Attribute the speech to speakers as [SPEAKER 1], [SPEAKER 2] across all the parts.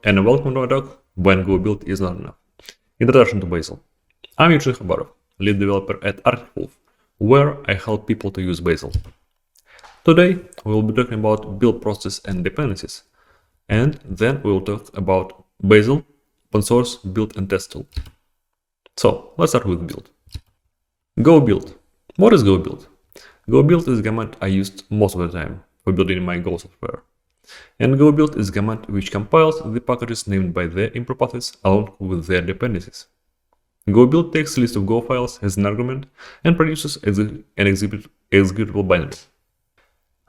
[SPEAKER 1] and welcome to my talk, When Go Build is Not Enough. Introduction to Bazel. I'm Eugene Khabarov, lead developer at Arctic, where I help people to use Bazel. Today, we will be talking about build process and dependencies, and then we will talk about Bazel, open source build and test tool. So, let's start with build. Go build. What is go build? Go build is a command I used most of the time for building my Go software. And go build is a command which compiles the packages named by their import paths along with their dependencies. Go build takes a list of Go files as an argument and produces an executable binary.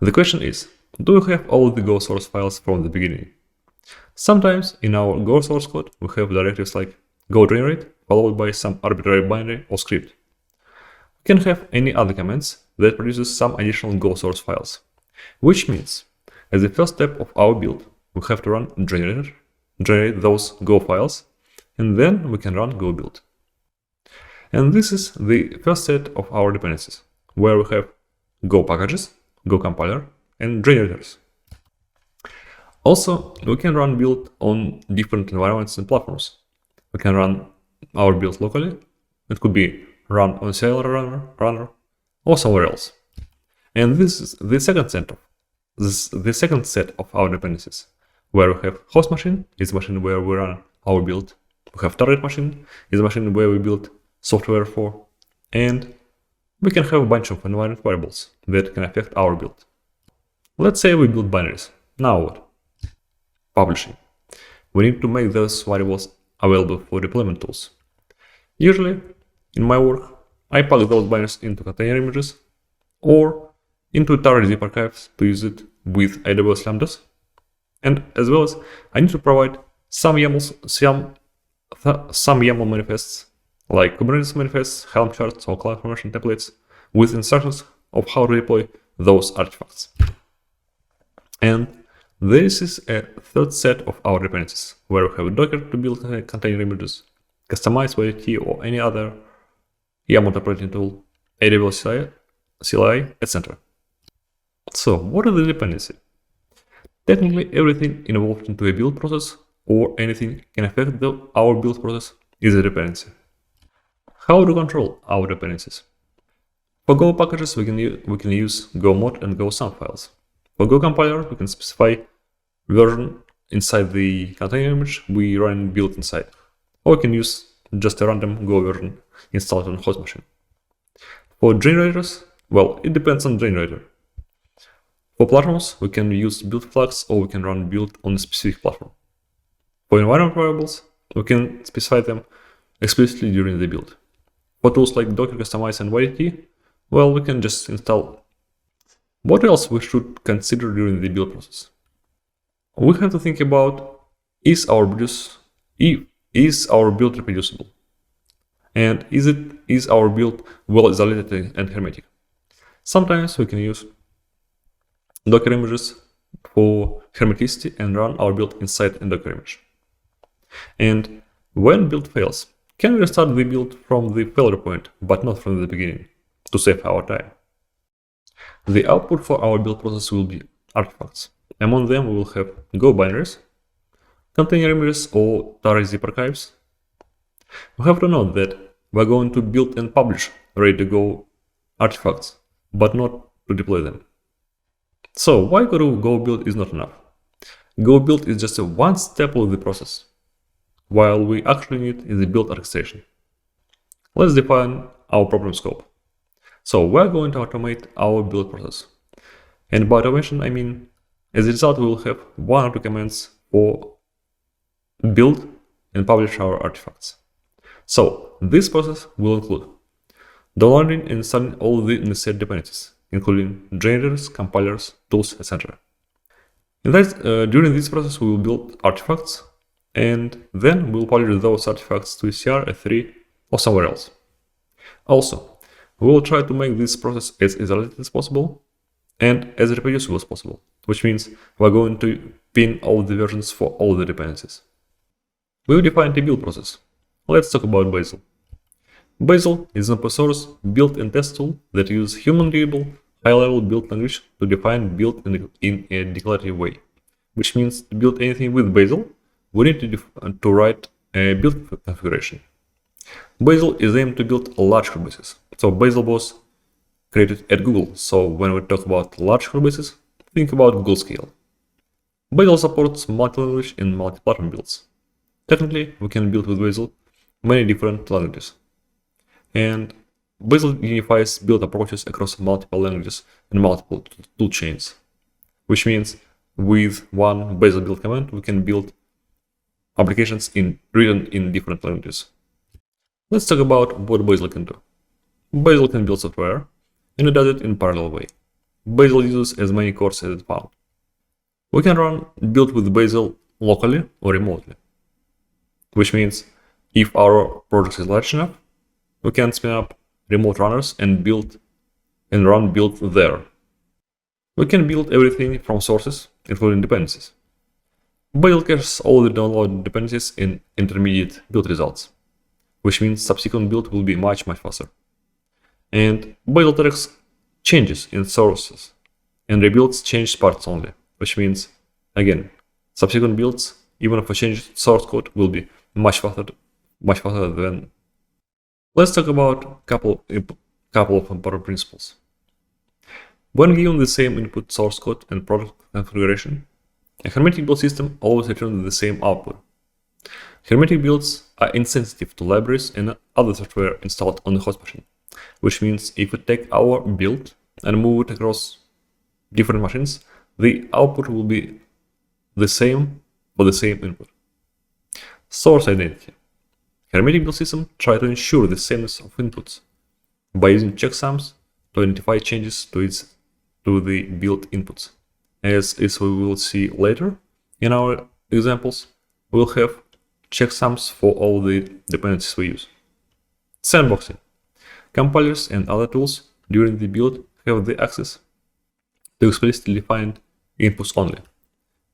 [SPEAKER 1] The question is, do we have all the Go source files from the beginning? Sometimes in our Go source code we have directives like go generate followed by some arbitrary binary or script. We can have any other commands that produces some additional Go source files, which means as the first step of our build, we have to run generator, generate those Go files, and then we can run go build. And this is the first set of our dependencies, where we have Go packages, Go compiler, and generators. Also, we can run build on different environments and platforms. We can run our build locally. It could be run on serial runner, or somewhere else. And this is the second set of our dependencies, where we have host machine, is the machine where we run our build. We have target machine, is the machine where we build software for, and we can have a bunch of environment variables that can affect our build. Let's say we build binaries. Now what? Publishing. We need to make those variables available for deployment tools. Usually, in my work, I plug those binaries into container images or into target zip archives to use it with AWS Lambdas. And as well as I need to provide some YAML manifests like Kubernetes manifests, Helm charts, or CloudFormation templates with instructions of how to deploy those artifacts. And this is a third set of our dependencies, where we have Docker to build container images, customize validity or any other YAML operating tool, AWS CLI, etc. So, what is the dependency? Technically, everything involved into a build process or anything can affect our build process is a dependency. How to control our dependencies? For Go packages, we can use Go mod and Go sum files. For Go compiler, we can specify version inside the container image we run build inside, or we can use just a random Go version installed on host machine. For generators, well, it depends on generator. For platforms, we can use build flags or we can run build on a specific platform. For environment variables, we can specify them explicitly during the build. For tools like Docker Customize and validity, well, we can just install. What else we should consider during the build process? We have to think about is our build reproducible? And is our build well isolated and hermetic? Sometimes we can use Docker images for hermeticity and run our build inside a Docker image. And when build fails, can we restart the build from the failure point, but not from the beginning, to save our time? The output for our build process will be artifacts. Among them, we will have Go binaries, container images, or target zip archives. We have to note that we're going to build and publish ready-to-go artifacts, but not to deploy them. So why Go build is not enough? Go build is just a one step of the process, while we actually need is the build orchestration. Let's define our problem scope. So we're going to automate our build process. And by automation, I mean, as a result, we will have one or two commands for build and publish our artifacts. So this process will include downloading and installing all the necessary dependencies, including generators, compilers, tools, etc. During this process, we will build artifacts, and then we'll publish those artifacts to ECR, S3, or somewhere else. Also, we will try to make this process as isolated as possible and as reproducible as possible, which means we're going to pin all the versions for all the dependencies. We've defined a build process. Let's talk about Bazel. Bazel is an open source build and test tool that uses human-readable, high-level build language to define build in a declarative way, which means to build anything with Bazel, we need to write a build configuration. Bazel is aimed to build large codebases. So Bazel was created at Google. So when we talk about large codebases, think about Google scale. Bazel supports multi-language and multi-platform builds. Technically, we can build with Bazel many different languages. And Bazel unifies build approaches across multiple languages and multiple tool chains, which means with one Bazel build command, we can build applications written in different languages. Let's talk about what Bazel can do. Bazel can build software, and it does it in parallel way. Bazel uses as many cores as it found. We can run build with Bazel locally or remotely, which means if our project is large enough, we can spin up remote runners and run build there. We can build everything from sources, including dependencies. Bazel caches all the downloaded dependencies in intermediate build results, which means subsequent build will be much faster. And Bazel tracks changes in sources and rebuilds changed parts only, which means, again, subsequent builds, even if a changed source code, will be much faster than. Let's talk about couple of important principles. When given the same input source code and product configuration, a hermetic build system always returns the same output. Hermetic builds are insensitive to libraries and other software installed on the host machine, which means if we take our build and move it across different machines, the output will be the same for the same input. Source identity. Hermetic build system try to ensure the sameness of inputs by using checksums to identify changes to the build inputs. As we will see later in our examples, we'll have checksums for all the dependencies we use. Sandboxing. Compilers and other tools during the build have the access to explicitly defined inputs only,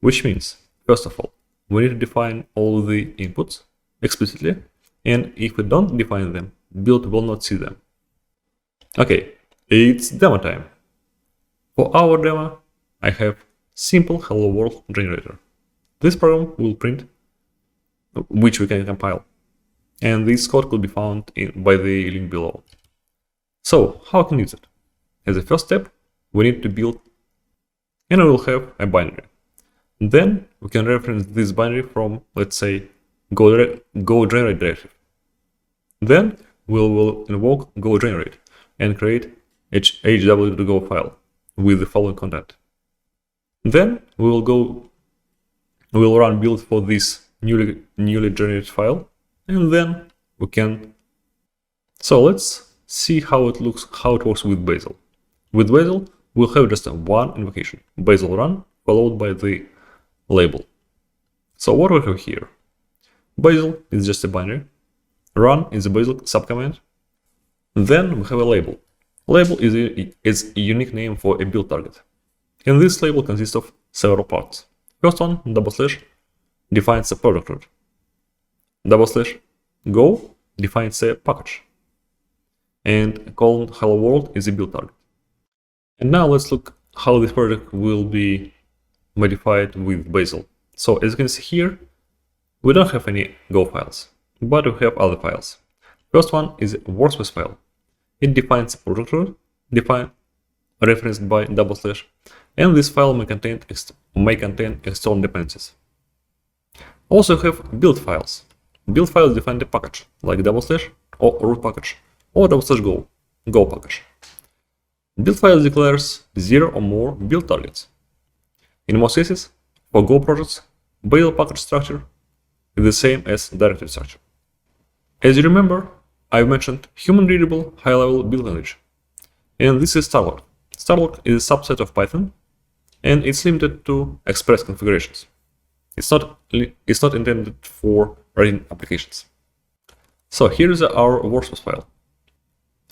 [SPEAKER 1] which means, first of all, we need to define all the inputs explicitly, and if we don't define them, build will not see them. Okay, it's demo time. For our demo, I have simple hello world generator. This program will print, which we can compile, and this code could be found by the link below. So, how can we use it? As a first step, we need to build, and we will have a binary. Then we can reference this binary from, let's say, Go generate directive. Then we will invoke Go generate and create hw.go file with the following content. Then we will run build for this newly generated file, and then we can. So let's see how it works with Bazel. With Bazel, we'll have just one invocation, Bazel run, followed by the label. So what we have here? Bazel is just a binary. Run is a Bazel subcommand. Then we have a label. Label is a unique name for a build target. And this label consists of several parts. First one, / defines a product root. / go defines a package. And colon hello world is a build target. And now let's look how this project will be modified with Bazel. So as you can see here, we don't have any Go files, but we have other files. First one is a workspace file. It defines a product root, referenced by /, and this file may contain external dependencies. Also have build files. Build files define the package, like / or root package, or / go package. Build file declares 0 or more build targets. In most cases, for Go projects, Bazel package structure is the same as directory structure. As you remember, I've mentioned human-readable high-level build language, and this is starlark. Starlark is a subset of Python, and it's limited to express configurations. It's not intended for writing applications. So here is our workspace file.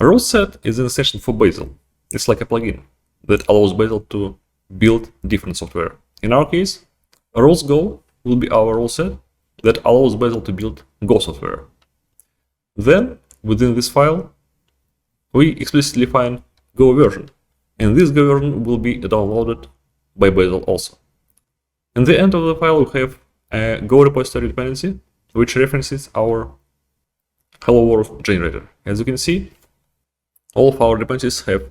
[SPEAKER 1] A rule set is an extension for Bazel. It's like a plugin that allows Bazel to build different software. In our case, rules Go will be our rule set that allows Bazel to build Go software. Then, within this file, we explicitly define Go version, and this Go version will be downloaded by Bazel also. In the end of the file, we have a Go repository dependency, which references our hello world generator. As you can see, all of our dependencies have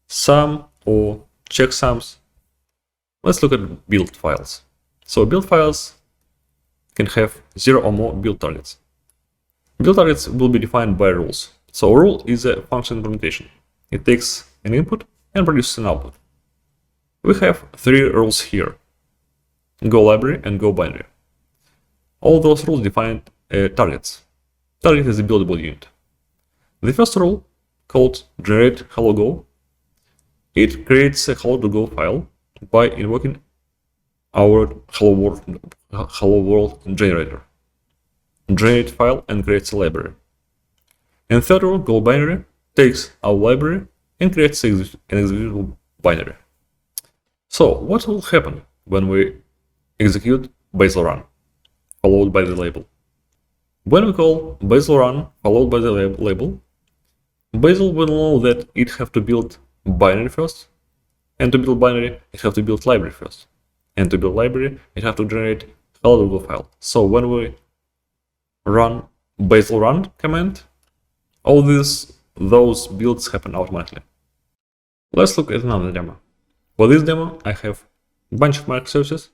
[SPEAKER 1] sum or checksums. Let's look at build files. So build files can have 0 or more build targets. Build targets will be defined by rules. So a rule is a function implementation. It takes an input and produces an output. We have 3 rules here: Go library and Go binary. All those rules define targets. Target is a buildable unit. The first rule, called generate hello go, it creates a hello.go file by invoking our hello world generator. Generate file and creates a library. And third rule, Go binary, takes our library and creates an executable binary. So what will happen when we execute bazel run followed by the label? When we call bazel run followed by the label, Bazel will know that it have to build binary first, and to build binary it have to build library first, and to build library it have to generate hello.go file. So when we run bazel run command, all those builds happen automatically. Let's look at another demo. For this demo, I have a bunch of microservices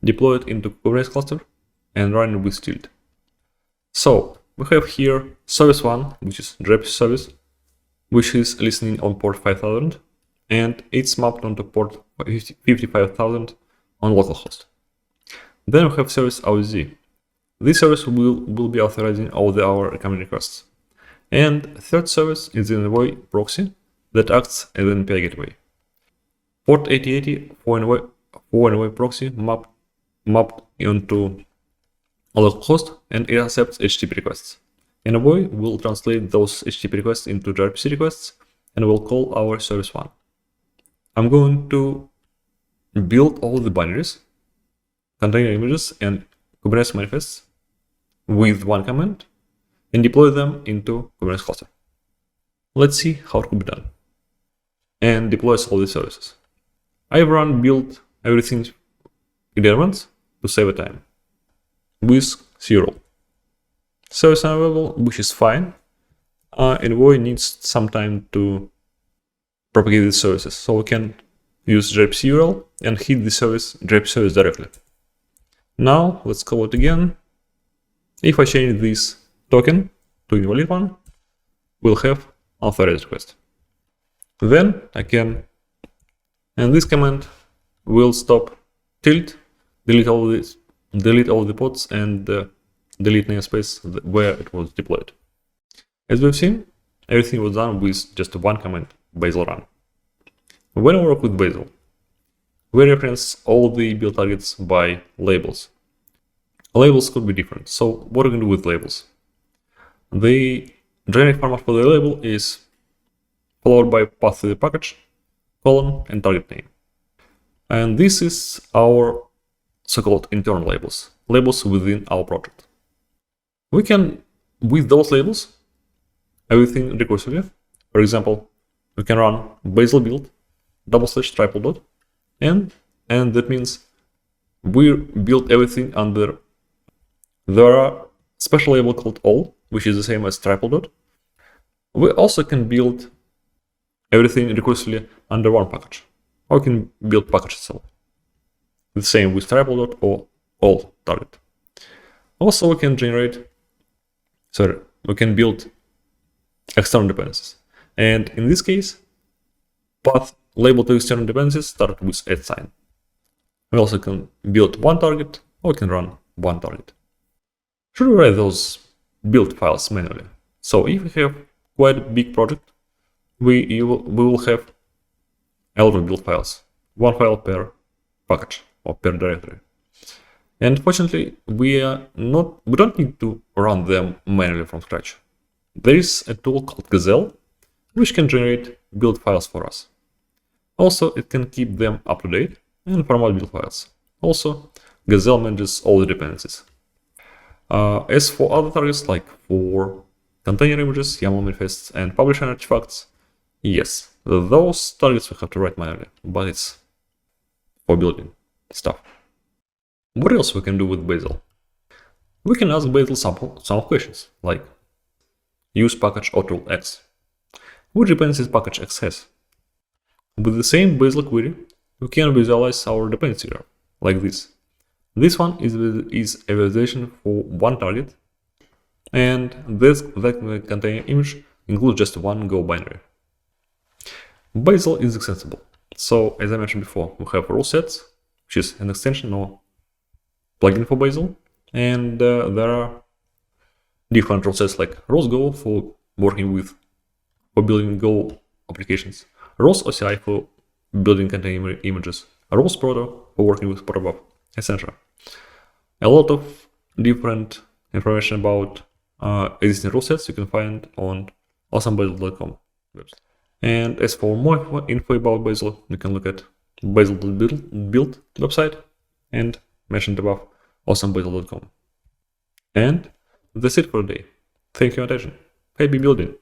[SPEAKER 1] deployed into Kubernetes cluster and running with tilt. So we have here service 1, which is grep service, which is listening on port 5000, and it's mapped onto port 55,000 on localhost. Then we have service OZ. This service will be authorizing all our incoming requests. And third service is the envoy proxy that acts as an API gateway. Port 8080 for envoy proxy mapped into localhost, and it accepts HTTP requests. Envoy will translate those HTTP requests into gRPC requests and will call our service 1. I'm going to build all the binaries, container images, and Kubernetes manifests with one command and deploy them into Kubernetes cluster. Let's see how it could be done. And deploys all the services. I've run build everything in advance to save time with zero. Service unavailable, which is fine. Envoy needs some time to propagate the services, so we can use gRPC URL and hit the gRPC service directly. Now let's call it again. If I change this token to invalid one, we'll have authorized request. Then I can, and this command will stop tilt, delete all the pods, and delete namespace where it was deployed. As we've seen, everything was done with just one command, bazel run. When we work with bazel, we reference all the build targets by labels. Labels could be different, so what are we going to do with labels? The generic format for the label is followed by path to the package, colon, and target name. And this is our so-called internal labels within our project. We can, with those labels, everything recursively. For example, we can run bazel build /triple dot, and that means we build everything under there are special label called all, which is the same as triple dot. We also can build everything recursively under one package, or we can build package itself. The same with triple dot or all target. Also, we can build external dependencies. And in this case, path label to external dependencies start with @. We also can build one target, or we can run one target. Should we write those build files manually? So if we have quite a big project, we will have a lot of build files, one file per package or per directory. And fortunately, we don't need to run them manually from scratch. There is a tool called Gazelle, which can generate build files for us. Also, it can keep them up to date and format build files. Also, Gazelle manages all the dependencies. As for other targets, like for container images, YAML manifests, and publishing artifacts, yes, those targets we have to write manually, but it's for building stuff. What else we can do with Bazel? We can ask Bazel some questions, like use package author X. Which dependencies package X has? With the same Bazel query, we can visualize our dependency graph, like this. This one is a visualization for one target, and that container image includes just one Go binary. Bazel is extensible. So, as I mentioned before, we have rule sets, which is an extension or plugin for Bazel, and there are different rule sets like roles Go for building Go applications, roles OCI for building container images, roles proto for working with protobuf, etc. A lot of different information about existing rule sets you can find on awesomebazel.com website. And as for more info about Bazel, you can look at build website and mentioned above awesomebazel.com. And that's it for today. Thank you for your attention. Happy building!